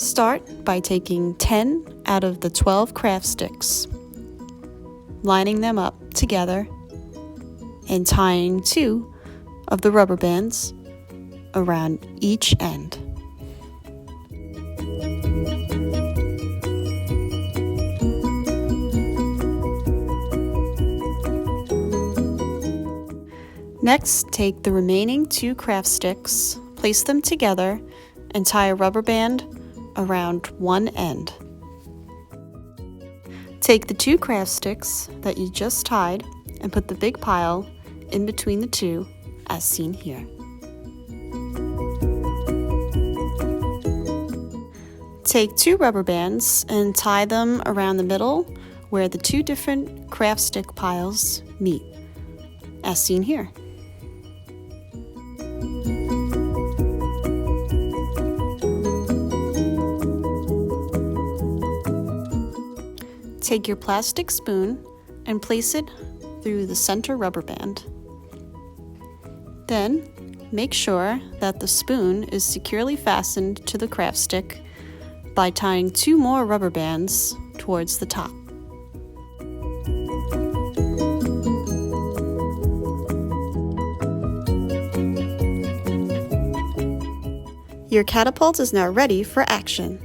Start by taking 10 out of the 12 craft sticks, lining them up together, and tying 2 of the rubber bands around each end. Next, take the remaining 2 craft sticks, place them together, and tie a rubber band around one end. Take the 2 craft sticks that you just tied and put the big pile in between the 2 as seen here. Take 2 rubber bands and tie them around the middle where the 2 different craft stick piles meet, as seen here. Take your plastic spoon and place it through the center rubber band. Then, make sure that the spoon is securely fastened to the craft stick by tying 2 more rubber bands towards the top. Your catapult is now ready for action.